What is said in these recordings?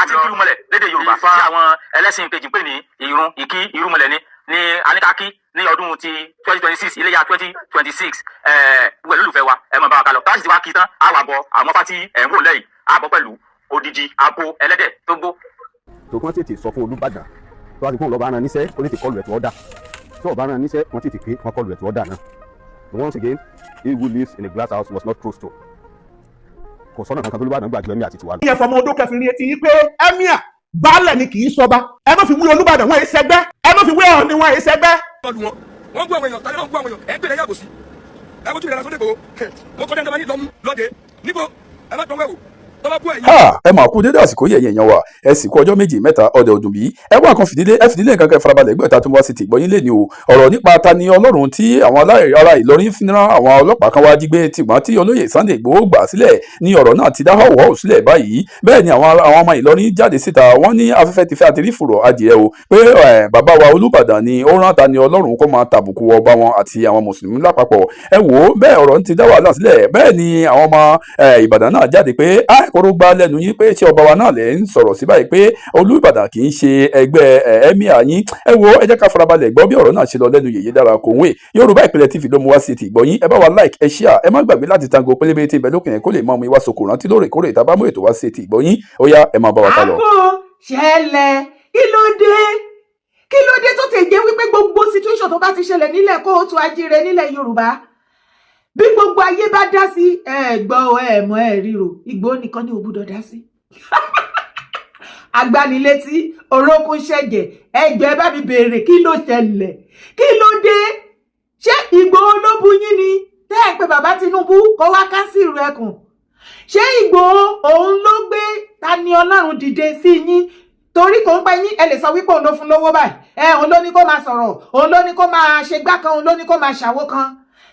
àti irúmọlẹ̀ lédè Yorùbá tí àwọn ẹlẹ́sìn kejì pè ní ìrun ìkí irúmọlẹ̀ ní aníkàkí ní ọdún ti 2026 iléyá 2026 wẹ̀ lólùfẹ́ wa ẹ mọ̀ bá wa kálọ̀ bá sì ti wá kí tán á wà bọ àwọn ọba tí ẹ̀ ń wò lẹ́yìn á bọ̀ pẹ̀lú odidi abo ẹlẹ́dẹ̀ tó gbó. tòkàn tètè sọ fún Olúbàdàn tó wá ti fún ọlọ́ba aràn níṣẹ́ ó tètè kọlù ẹ̀ tó ọ̀dà tó ọba aràn níṣẹ́ wọ́n tètè pé wọ́n kọlù ẹ̀ tó ọ̀dà náà. Once again, he who lives in a glass house must not throw stone. Kò sọ́nà kankan tó Olúbàdàn gbàgbé ẹ̀mí àti tiwa lọ. ìyẹn fọmọ odó kẹfìn rí etí yìí pé emir baálẹ̀ ni kì í sọba ẹ má fi wí Olúbàdàn wọn èsẹgbẹ́ ẹ má fi wí Ọọ̀ni wọn èsẹgbẹ́. wọ́n gbọ́ àwọn èèyàn tàbí wọ́n gbọ́ àwọn èèyàn ẹ gbẹ̀rẹ̀ yàgò sí ẹ bójú ìrẹ̀lẹ̀ sódé gbòó mo kọ́ dẹ́ndẹ́ ní lọ́mú lọ́dẹ níbo ẹ má dánwò ẹ máa kú dédé àsìkò yẹ̀yẹ̀ yan wa ẹ sì kú ọjọ́ méjì mẹ́ta ọdẹ ọdún bí ẹ wá kan fìdílé nǹkan kan farabalẹ̀ ẹgbẹ́ ìta tó wá sí ti gbọ́yìn lé ní o ọ̀rọ̀ nípa ta ni Ọlọ́run tí àwọn ará Ìlọrin fi rán àwọn ọlọ́pàá kan wá jí gbé tìgbọ́n tí olóyè Sunday Igboho gbà sílẹ̀ ní ọ̀rọ̀ náà ti dá họ́wọ́ sílẹ̀ báyìí bẹ́ẹ̀ ni àwọn ọmọ Ìlọrin jáde síta wọ́n ní afẹ́fẹ́ ti fẹ́ àti rí fùrọ̀ adìẹ o pé bàbá wa Olúbàdàn ni ó rán ta ni Ọlọ́run kó máa tàbùkù ọba wọn àti àwọn mùsùlùmí lápapọ̀ ẹ wò ó bẹ́ẹ̀ ọ̀rọ̀ ti dá wàhálà sílẹ̀ bẹ́ẹ̀ ni àwọn ọmọ Ìbàdàn náà jáde pé kóró gbá lẹ́nu yín pé ṣé ọba wa náà lè ń sọ̀rọ̀ sí báyìí pé Olúbàdàn kì í ṣe ẹgbẹ́ ẹ̀míà yín ẹ wo ẹ jẹ́ ká farabalẹ̀ gbọ́ bí ọ̀rọ̀ náà ṣe lọ lẹ́nu Yèyé Dára Kòńwé Yorùbá Ìpínlẹ̀ TV ló mú wá sí ti ìgbọ́ yín ẹ bá wa like ẹ share ẹ má gbàgbé láti tango pélébé tí ìbẹ̀ lókè yẹn kó lè mọ ọmọ ìwà sokò rántí lóòrèkóòrè tá a bá mú ètò wá sí ti ìgbọ́ yín ó yá ẹ máa bá wa ká lọ. àbò ṣẹlẹ̀ kí ló dé tó ti jẹ́ wípé gbogbo situation tó bá ti ṣẹlẹ̀ nílẹ̀ kóòtù ajíire nílẹ̀ Yorùbá bí gbogbo ayé bá dá sí ẹ̀gbọ́n ẹ̀mọ́ ríro Ìgbòho nìkan ni ò gbúdọ̀ dá sí agbanilétí orókún ṣẹ̀jẹ̀ ẹjọ́ ẹ bá mi béèrè kí ló ṣẹlẹ̀ kí ló dé ṣé Ìgbòho ló bu yín ni tẹ́ ẹ pé bàbá Tinubu kó wá ká sí ìrù ẹkùn ṣé Ìgbòho òun ló gbé ta ni Ọlọ́run dìde sí yín torí kò ń pẹ́ yín ẹ lè sọ wípé òun ló fún lówó báyìí òun ló ní kó máa sọ̀rọ̀ òun ló ní kó máa ṣe gbá kan òun ló ní kó máa ṣàwó kan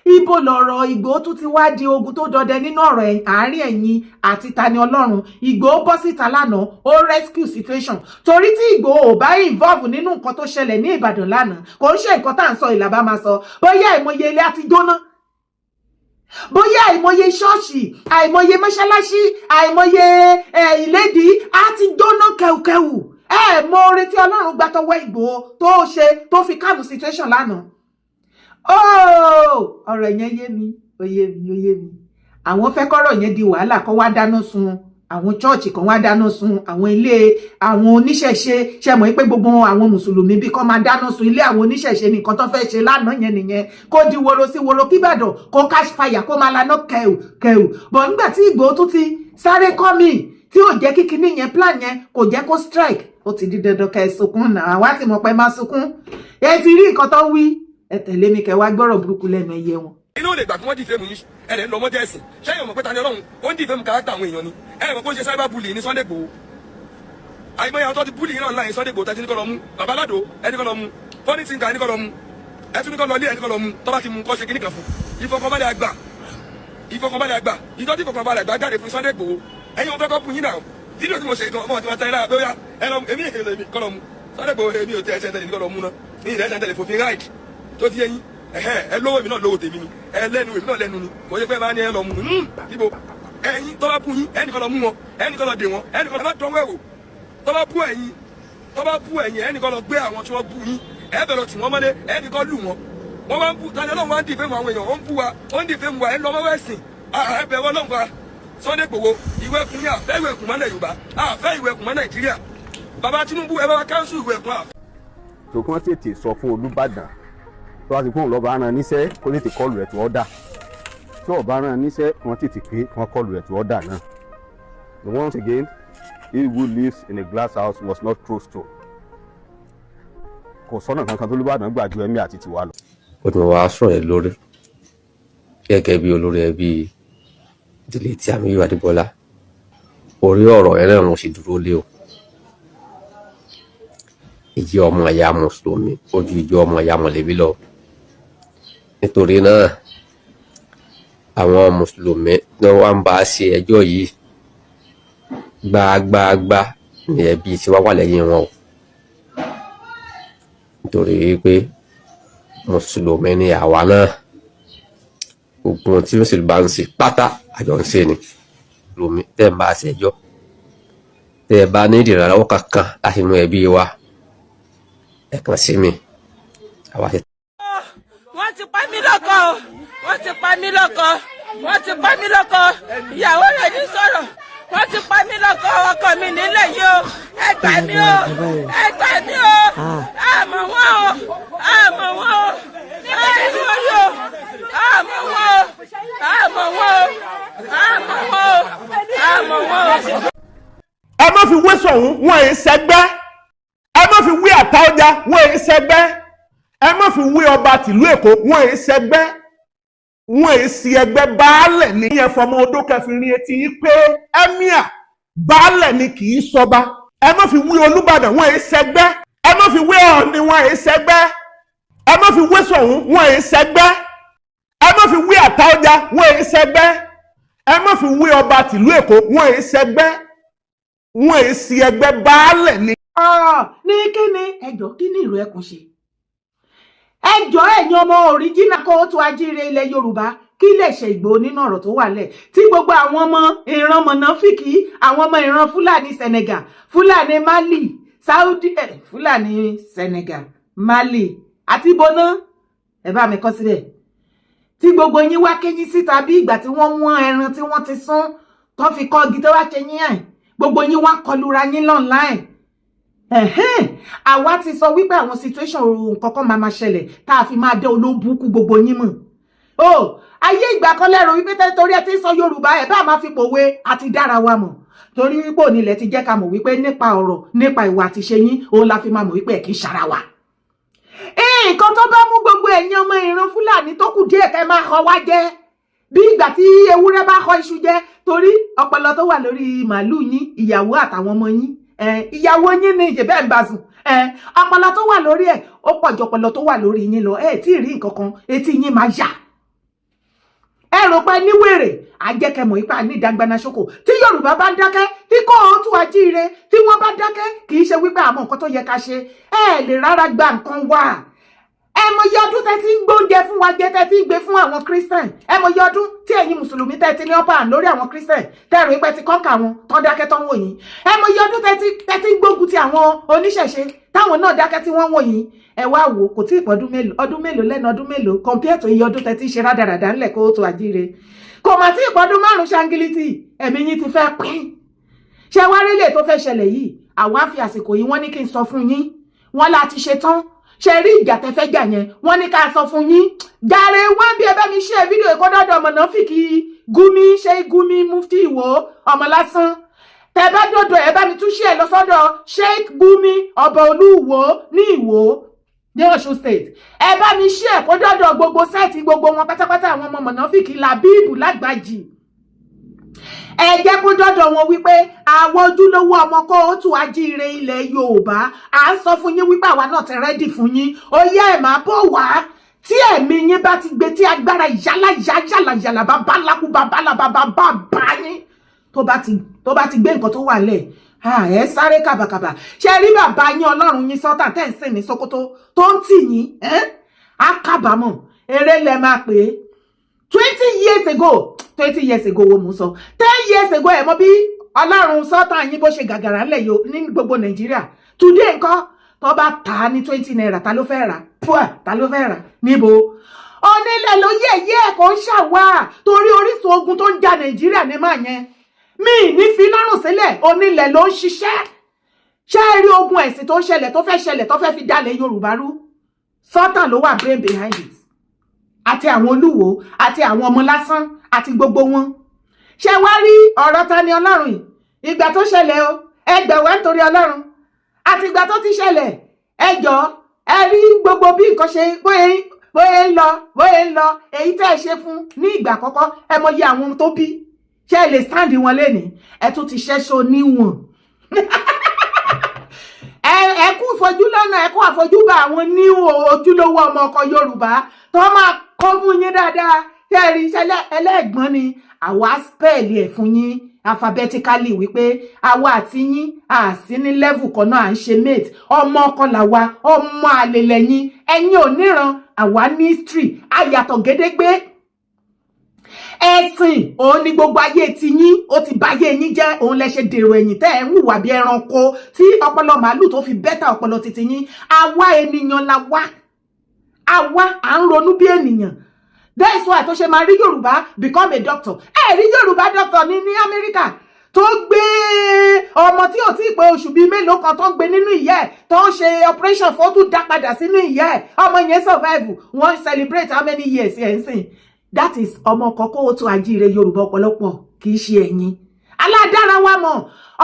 ibo lọ̀rọ̀ Ìgbòho tún ti wá di ogun tó dọdẹ nínú ọ̀rọ̀ àárín ẹ̀yin àti Tani Ọlọ́run Ìgbòho bọ́ síta lánàá ó rescue situation torí tí Ìgbòho ò bá involve nínú nǹkan tó ṣẹlẹ̀ ní Ìbàdàn lánàá kò ń ṣe nǹkan tá à ń sọ ìlàbá máa sọ bóyá àìmọye ilé àti jóná bóyá àìmọye ṣọ́ọ̀ṣì àìmọye mọ́ṣáláṣí àìmọye ìlédìí àti jóná kẹ̀wùkẹ̀wù mọ oore tí Ọlọ́run gbà tọwọ́ Ìgbòho tó ṣe tó fi calm situation lánàá ọ̀rọ̀ yẹn yé mi ó yé mi àwọn fẹ́ kọ́rọ̀ yẹn di wàhálà kan wá dáná sun àwọn chọ́ọ̀chì kan wá dáná sun àwọn ilé àwọn oníṣẹ̀ṣe ṣe mọ̀ pé gbogbo àwọn mùsùlùmí bí kan máa dáná sun ilé àwọn oníṣẹ̀ṣe nìkan tó fẹ́ ṣe lánàá yẹn nìyẹn kó di woro sí woro kíbàdàn kó cash fire kó máa laná kẹ̀ù bọ̀ nígbà tí Ìgbòho tún ti sáré kọ́ mi tí ò jẹ́ kí kinní yẹn plan yẹn kò jẹ́ kó strike ó ti di dandan kẹ́ sunkún náà àwa ti mọ̀ pé máa sunkún ẹ ti rí nǹkan tó ń wí ẹ tẹ̀lé mi kẹ́ wá gbọ́rọ̀ burúkú lẹ́nu ẹyẹ wọn. inú ò lè gbà kí wọ́n dìfẹ́ mu yín ẹ̀rẹ̀ ń lọ mọ́jẹ́ ẹ̀sìn ṣẹ́yìn ọmọ pé Tani Ọlọ́run ó ń dìfẹ́ mu kárátà àwọn èèyàn ni ẹ̀rẹ̀ mọ̀ pé ó ń ṣe cyber bullying ní Sunday Igboho àìmọye àwọn tó ti bullying náà láyé Sunday Igboho tẹ́tí ní kọ́ lọ mú bàbá aládò ẹni kọ́ lọ mú funny thing ẹni kọ́ lọ mú ẹtún ní kọ́ lọ lé ẹni kọ́ lọ mú tọ́ bá ti mú kọ́ ṣe kíní kan fún ìfọkànbalẹ̀ àgbà ìtọ́jú ìfọkànbalẹ̀ àgbà jáde fún Sunday Igboho ẹ̀yin ọ̀tọ́ kọ́ fún yín náà fídíò tí mo ṣe ìtàn ọmọ àti bàtà ilá bóyá èmi èmi kọ́ lọ mú Sunday Igboho èmi ò tẹ́ ẹsẹ̀ tẹ̀lé ní kọ́ lọ mú náà ní ìrẹsẹ̀ tẹ̀lé fòfin ráìdì tó ti yẹyin ẹ lówó èmi náà lówó tèmi ni ẹ lẹ́nu èmi náà lẹ́nu ni kò yẹ pé máa ní ẹ lọ mú níbo ẹ̀yin tọ́ bá bú yín ẹnì kan lọ mú wọn ẹnì kan lọ dè wọn ẹnì kan lọ dánwó ẹ̀wò tọ́ bá bú ẹ̀yin ẹnì kan lọ gbé àwọn tí wọ́n bú yín ẹ bẹ̀rẹ̀ tì wọ́n mọ́lé ẹnì kan lù wọ́n wọ́n máa ń bú Tani Ọlọ́run máa ń dìfẹ́ mu àwọn èèyàn ó ń bú wa ó ń dìfẹ́ mu wa ẹ lọ mọ́wọ́ ẹ̀sìn ẹ bẹ̀rẹ̀ Ọlọ́run fa Sunday Igboho ìwé ẹkùn ní àfẹ́ ìwé ẹkùn mọ́ Yorùbá àfẹ́ ìwé ẹkùn mọ́ Nàìjíríà bàbá Tinubu ẹ bá wa káńsù ìwé ẹkùn àfẹ́. tòkàn tètè sọ fún Olúbàdàn tó wá sí fún ọlọ́ba aràn níṣẹ́ kó tètè kọlù ẹ̀ tó ọ̀dà tó ọba aràn níṣẹ́ wọ́n tètè pé wọ́n kọlù ẹ̀ tó ọ̀dà náà. Once again, he who lives in a glass house must not throw stone. Kò sọ́nà kankan tó Olúbàdàn gbà ju ẹ̀mí àti tiwa lọ. ó ní wàá sọ̀rọ̀ ẹ̀ lórí gẹ́gẹ́ bí olórí ẹbí ìdílé tí Àmíyù Adébọ́lá orí ọ̀rọ̀ ẹ̀ náà mo sì dúró lé o ìjẹ́ ọmọ ẹ̀yà mùsùlùmí ó ju ìjẹ́ ọmọ ẹ̀yà mọ̀lẹ́bí lọ nítorí náà àwọn mùsùlùmí ni wọ́n ń bá a ṣe ẹjọ́ yìí gbágbáágbá ní ẹbí tí wọ́n wà lẹ́yìn wọn o nítorí pé mùsùlùmí ni àwa náà gbogbo tí mùsùlùmí bá ń ṣe pátá àjọ ń ṣe ni mùsùlùmí tẹ́ ń bá a ṣe ẹjọ́ tẹ́ ẹ bá ní ìdìrànlọ́wọ́ kankan láti mú ẹbí wa ẹ kàn sí mi àwa ti. wọ́n ti pa mí lọ́kọ o wọ́n ti pa mí lọ́kọ wọ́n ti pa mí lọ́kọ ìyàwó rẹ̀ ní sọ̀rọ̀ wọ́n ti pa mí lọ́kọ ọkọ mi nílẹ̀ yìí o ẹ gbà mí o ẹ gbà mí o àmọ́ wọn o àmọ́ wọn o àmọ́ wọn o àmọ́ wọn o àmọ́ wọn o àmọ́ wọn o àmọ́ wọn o. ẹ má fi wé sọ̀hún wọn èé sẹgbẹ́ ẹ má fi wé Àtaọ́jà wọn èé sẹgbẹ́ ẹ má fi wé ọba tìlú Èkó wọn èé sẹgbẹ́ wọn èé sí ẹgbẹ́ baálẹ̀ ní ìyẹn fọmọ odó kẹfìrin etí yìí pé emir baálẹ̀ ni kì í sọba ẹ má fi wé Olúbàdàn wọn èé sẹgbẹ́ ẹ má fi wé Ọọ̀ni wọn èé sẹgbẹ́ ẹ má fi wé sọ̀hún wọn èé sẹgbẹ́ ẹ má fi wé Àtaọ́jà wọn èé sẹgbẹ́ ẹ má fi wé ọba tìlú Èkó wọn èé sẹgbẹ́ wọn èé sí ẹgbẹ́ baálẹ̀ ni. ní kíni ẹjọ́ kí ni ìlú ẹkùn ṣe ẹjọ́ ẹ̀yin ọmọ òríjínà Kóòtù Àjíire ilẹ̀ Yorùbá kí lè ṣe Ìgbòho nínú ọ̀rọ̀ tó wà lẹ̀ tí gbogbo àwọn ọmọ ìran mọ̀nàfíkì àwọn ọmọ ìran Fúlàní Senegal Fúlàní Mali Saudi Fúlàní Senegal Mali àti bọ́nà ẹ bá mi kọ́ sílẹ̀ tí gbogbo yín wá kéyín síta bí ìgbà tí wọ́n mú ẹran tí wọ́n ti sún tó fi kọ́ igi tó wá ṣe yín ẹ̀ gbogbo yín wá kọlura yín online àwa ti sọ wípé àwọn situation nǹkan kan máa ṣẹlẹ̀ tá a fi máa dé olóbùkún gbogbo yín mọ̀ ayé ìgbà kan lẹ́rọ wípé torí ẹ ti sọ Yorùbá ẹ bá máa fi pòwe àti dára wa mọ̀ torí wípé onílẹ̀ ti jẹ́ ká mọ̀ wípé nípa ọ̀rọ̀ nípa ìwà àti ṣe yín òun la fi máa mọ̀ wípé ẹ kì í ṣara wa nǹkan tó bá mú gbogbo ẹ̀yin ọmọ ìran Fúlàní tó kù díẹ̀ kẹ́ máa họ wá jẹ́ bí ìgbà tí ewúrẹ́ bá họ iṣu jẹ torí ọpọlọ tó wà lórí màálù yín ìyàwó àtàwọn ọmọ yín ìyàwó yín ní ìjẹbẹ ń bá sùn ọpọlọ tó wà lórí ẹ̀ ó pọ̀ jù ọpọlọ tó wà lórí yín lọ tí ì rí nǹkan kan etí yín máa yà ẹ rò pé níwèrè àjẹkẹmọ ipa ní ìdágbáná ṣoko tí Yorùbá bá dákẹ́ tí Kóòtù Àjíire tí wọ́n bá dákẹ́ kì í ṣe wípé àmọ́ nǹkan tó yẹ ká ṣe ẹ lè rárá gba nǹkan wá ẹ mọyì ọdún tẹ́ ti ń gbóúnjẹ fún wa jẹ tẹ́ ti ń gbé fún àwọn Christian ẹ mọyì ọdún tí ẹ̀yin mùsùlùmí tẹ́ ti ní ọpá lórí àwọn Christian tẹ́rù ipẹ́ ti kọ́ńkà wọn tán dákẹ́ tán wò yín ẹ mọyì ọdún tẹ́ ti ń gbógun ti àwọn oníṣẹ̀ṣe táwọn náà dákẹ́ tí wọ́n wò yín ẹ wá wò kò tí ì pọ̀ ọdún mélòó lẹ́nu ọdún mélòó compare to iye ọdún tẹ́ ti ṣe rádaràdà ńlẹ̀ Kóòtù Àjíire kò mà tí ì pọ̀ ọdún 5 ṣangilítì ẹ̀mí yín ti fẹ́ pín ṣé wá rí lè tó fẹ́ ṣẹlẹ̀ yìí àwa fi àsìkò yìí wọ́n ní kí n sọ fún yín wọ́n láti ṣe tán ṣe rí ìjà tẹ́fẹ́ jà yẹn wọ́n ní ká sọ fún yín jàre wọ́n bí ẹ bá mi ṣe fídíò ìkọ́dọ̀dọ̀ mọ̀nàfíkì Gumi ṣe Gumi Mufti Ìwó ọmọ lásán tẹ bá dọ̀dọ̀ ẹ bá mi tún ṣe lọ sọ́dọ̀ Sheikh Gumi ọba Olúwo ní Ìwó ní Ọ̀ṣun state ẹ bá mi ṣe ìkọ́dọ̀dọ̀ gbogbo sẹ́ẹ̀tì gbogbo wọn pátápátá àwọn ọmọ mọ̀nàfíkì Làbíbù Lágbàjì ẹ jẹ́ kó dọ́dọ̀ wọn wípé àwọn ojúlówó ọmọ Kóòtù Àjíire ilẹ̀ Yorùbá à ń sọ fún yín wípé àwa náà ti rẹ́dì fún yín ó yẹ ẹ̀ máa bọ̀ wá tí ẹ̀mí yín bá ti gbé tí agbára yálà bàbá lákú bàbá yín tó bá ti gbé nǹkan tó wà lẹ̀ ẹ sáré kàbàkàbà ṣe rí bàbá yín Ọlọ́run yín sọ́tà tẹ́ ń sìn ní Sókótó tó ń tì yín á kábàámọ̀ eré lẹ máa pè é 20 years ago wo mú sọ 10 years ago ẹ mọ̀ bí Ọlọ́run sọ́tà yín bó ṣe gàgàrà ńlẹ̀ yo ní gbogbo Nàìjíríà today nǹkan tó bá tà á ní 20 naira ta ló fẹ́ rà púà ta ló fẹ́ rà níbo onílẹ̀ ló yẹ̀ kó ń ṣàwà torí orísun ogun tó ń ja Nàìjíríà ní máa yẹn mi ní fi lọ́rùn sílẹ̀ onílẹ̀ ló ń ṣiṣẹ́ ṣé rí ogun ẹ̀sìn tó ṣẹlẹ̀ tó fẹ́ fi dalẹ̀ Yorùbá rú sọ́tà ló wà brain behind it àti àwọn Olúwo àti àwọn ọmọ lásán àti gbogbo wọn ṣé wá rí ọ̀rọ̀ Tani Ọlọ́run yìí ìgbà tó ṣẹlẹ̀ o ẹgbẹ̀wẹ́ nítorí Ọlọ́run àti ìgbà tó ti ṣẹlẹ̀ ẹjọ́ ẹ rí gbogbo bí nǹkan ṣe bóyá ń lọ èyí tẹ́ ẹ ṣe fún ní ìgbà àkọ́kọ́ ẹ mọyì àwọn tó bí ṣé ẹ lè stand wọn lẹ́ni ẹ tún ti ṣẹ́ṣọ níwọ̀n ẹ kú fojú lọ́nà ẹ kú àfojúbà àwọn ní ojúlówó ọmọ ọkọ Yorùbá tó máa kọ́ fún yín dáadáa tẹ́ẹ̀rí ẹlẹ́gbọ́n ni àwa spẹ́ẹ̀lì ẹ̀ fún yín alphabetically wípé àwa àti yín àsí ní level kan náà à ń ṣe mate ọmọ ọkọ làwa ọmọ àlè lẹ́yìn ẹ̀yin ò níran àwa ní history àyàtọ̀ gédégbé ẹ̀sìn òun ni gbogbo ayé ti yín ó ti báyé yín jẹ́ òun lẹ ṣe dèrò ẹ̀yìn tẹ́ ẹ̀ ń hùwà bí ẹranko tí ọpọlọ màálù tó fi bẹ́tà ọpọlọ titi yín. Àwa ènìyàn la wá à ń ronú bí ènìyàn. That is why tó ṣe máa rí Yorùbá become a doctor. Rí Yorùbá doctor ní Amẹ́ríkà tó gbé ọmọ tí ò tí ì pé oṣù bíi mélòó kan tó ń gbé nínú ìyá ẹ̀ tó ń ṣe operation fún tún dá padà sínú ìyá ẹ̀ ọmọ yẹn survive wọ́n celebrate how many years ẹ̀ ń sìn. That is ọmọ kan kó tó ajíire Yorùbá ọ̀pọ̀lọpọ̀ kì í ṣe ẹ̀yin aládára wa mọ̀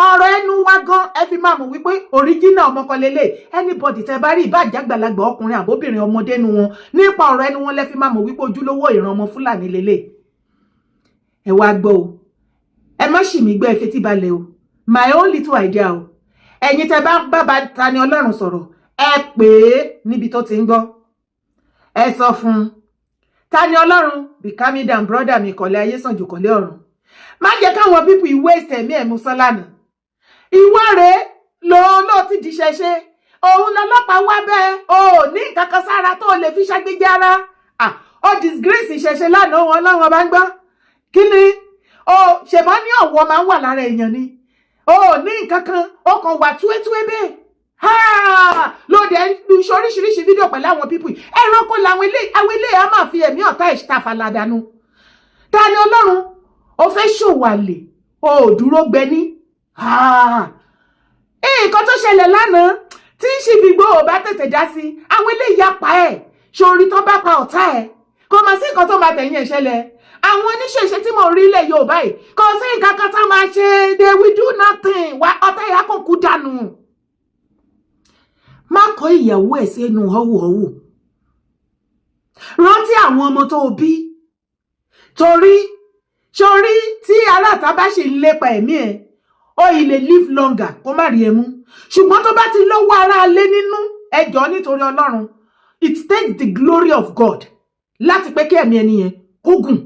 ọ̀rọ̀ ẹnu wa gan ẹ fi máa mọ̀ wípé original ọmọ kan lélẹ̀. Anybody tẹ́ bá rí ìbàjẹ́ àgbàlagbà ọkùnrin àbóbìnrin ọmọdé nu wọn nípa ọ̀rọ̀ ẹnu wọn lẹ fi máa mọ̀ wípé ojúlówó ìran ọmọ Fúlàní lélẹ̀. Ẹ wá gbọ́ o ẹ má ṣì mí gbọ́ ẹ fetí balẹ̀ o my own little idea o ẹ̀yin tẹ́ bá bá Tani Ọlọ́run sọ̀rọ̀ ẹ pè é níbi tó ti ń gbọ́ ẹ sọ fún Tani Ọlọ́run be calm down brother mi kọ̀lẹ́ ayé sàn jù kọ̀lẹ́ ọ̀run má jẹ́ káwọn people waste ẹ̀mí ẹ̀ mú sọ́lánà ìwọ rẹ̀ ló ti di ṣẹṣẹ òun lọ́lọ́pàá wá bẹ́ẹ̀ o ní nǹkan kan sára tó lè fi ṣàgbéjì ara ó disgrace ìṣẹ̀ṣẹ̀ lánàá wọn láwọn bá ń gbọ́ kí ni o ṣèbọn ní ọ̀wọ́ máa ń wà lára èèyàn ni o ní nǹkan kan ó kàn wà túwétúwé bẹ́ẹ̀ lóde oríṣiríṣi fídíò pẹ̀lú àwọn pípù ẹranko làwọn ilé a máa fi ẹ̀mí ọ̀tá ìṣàfàlà dànù. Tani Ọlọ́run ó fẹ́ ṣòwàlè ó dúró gbẹní. Nǹkan tó ṣẹlẹ̀ lánàá tí ń ṣìbí gbó ò bá tètè dá sí àwọn ilé ìyapa ẹ̀ ṣorí tó bá pa ọ̀tá ẹ̀ kò mà sí nǹkan tó máa tẹ̀yìn ẹ̀ ṣẹlẹ̀. Àwọn oníṣẹ̀ṣe tí mo rí ilẹ̀ Yorùbá yìí kò sí nǹkan kan tó máa ṣe they will do nothing wá ọ̀tá ìyá kò kú dànù. Má kọ́ ìyàwó ẹ̀ sí ẹnu họ́wùhọ́wù. Rántí àwọn ọmọ tó bí. Torí tí aláta bá ṣe ń lépa ẹ̀mí ẹ̀, ó ilé live longer kó má rí ẹmú. Ṣùgbọ́n tó bá ti lọ́wọ́ ara lé nínú ẹjọ́ nítorí Ọlọ́run. It takes the glory of God láti pé kí ẹ̀mí ẹni yẹn kó gùn.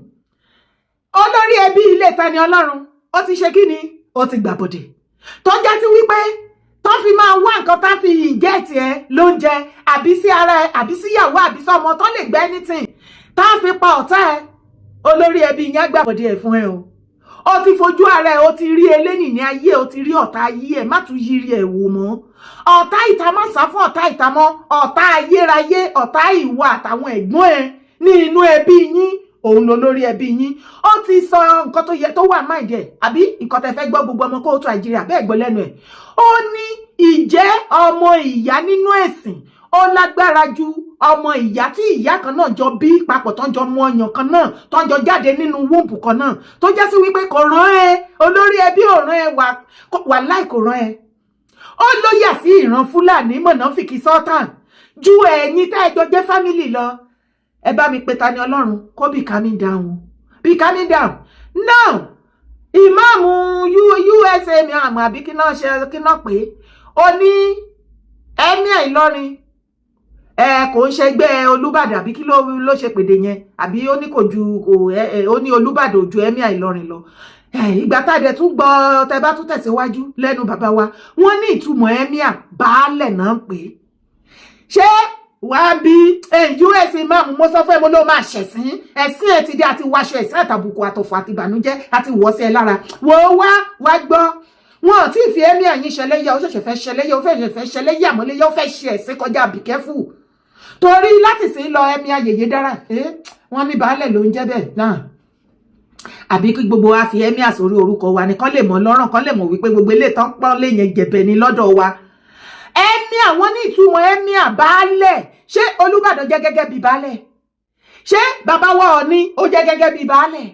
Olórí ẹbí ilé Tani Ọlọ́run, ó ti ṣe kí ni? Ó ti gbàbọ̀dẹ̀. Tó jẹ́ sí wípé tó fi máa wá nǹkan tá fi ìgẹ́ẹ̀tì ẹ lóúnjẹ àbí sí ara ẹ àbí sí ìyàwó àbí sí ọmọ tó lè gbé anything tá fi pa ọ̀tá ẹ olórí ẹbí yẹn gbàbọ̀dé ẹ fún ẹ o. Ó ti fojú ara ẹ ó ti rí eléni ní ayé ó ti rí ọ̀tá ayé ẹ má tún yiri ẹ wò mọ́. Ọ̀tá ìta má sá fún ọ̀tá ìta mọ́ ọ̀tá ayérayé ọ̀tá ìwà àtàwọn ẹ̀gbọ́n ẹ ní inú ẹbí yín òun ló lórí ẹbí yín. Ó ti sọ nǹkan tó yẹ tó wà máìdí ẹ àbí nǹkan tẹ́ fẹ́ gbọ́ gbogbo ọmọ kóòtù Nàìjíríà bẹ́ẹ̀ gbọ́ lẹ́nu ẹ̀. Ó ní ìjẹ́ ọmọ ìyá nínú ẹ̀sìn ó lágbára ju ọmọ ìyá tí ìyá kan náà jọ bí papọ̀ tó ń jọ mọ ọyàn kan náà tó ń jọ jáde nínú wúùpù kan náà tó jẹ́ sí wípé kò rán ẹ olórí ẹbí ò rán ẹ wà láì kò rán ẹ. Ó lóyà sí ìran Fúlàní mọ̀nàfìkì sọ́tàn ju ẹ̀yin tẹ́ ẹ jọ jẹ́ fámìlì lọ. Ẹ bá mi pe Tani Ọlọ́run kó be calming down be calming down now. Ìmáàmù USA mi àmọ́ àbí kí náà pé ó ní Emir Ìlọrin kò ń ṣẹgbẹ́ Olúbàdàn àbí kí ló ṣe pèdè yẹn àbí ó ní kò ju ó ní Olúbàdàn ju Emir Ìlọrin lọ. Ìgbà tá a dẹ̀ tún gbọ́ tẹ́ bá tún tẹ̀síwájú lẹ́nu bàbá wa wọ́n ní ìtumọ̀ Emir baálẹ̀ náà pé ṣé wàá bí US ìmáàmù mo sọ fún ẹ mo ló máa ṣẹ̀sìn ẹ̀sìn ẹ̀ ti dé àti wáṣọ ẹ̀sìn àtàbùkù àtọ̀fọ̀ àti ìbànújẹ́ àti wọ́sẹ̀ lára wò ó wá gbọ́ wọn ò tí ì fi Emir yín ṣẹlẹ́yà ó ṣẹ̀ṣẹ̀ fẹ́ ṣẹlẹ́yà ó fẹ́ ṣẹlẹ́yà mọ́lẹ́yà ó fẹ́ ṣe ẹ̀sìn kọjá be careful torí láti sí lọ Emir Yèyé Dára wọ́n ní baálẹ̀ ló ń jẹ́ bẹ́ẹ̀ náà àbí kí gbogbo wa fi Emir sórí orúkọ wa ni kán lè mọ̀ lọ́rùn kán lè mọ̀ wípé gbogbo ilé tán pọ́n lè yẹn jẹ̀bẹ̀ ní lọ́dọ̀ wa. Emir àwọn ní ìtumọ̀ Emir baálẹ̀ ṣé Olúbàdàn jẹ́ gẹ́gẹ́ bí baálẹ̀ ṣé bàbá wa Ọọ̀ni ó jẹ́ gẹ́gẹ́ bí baálẹ̀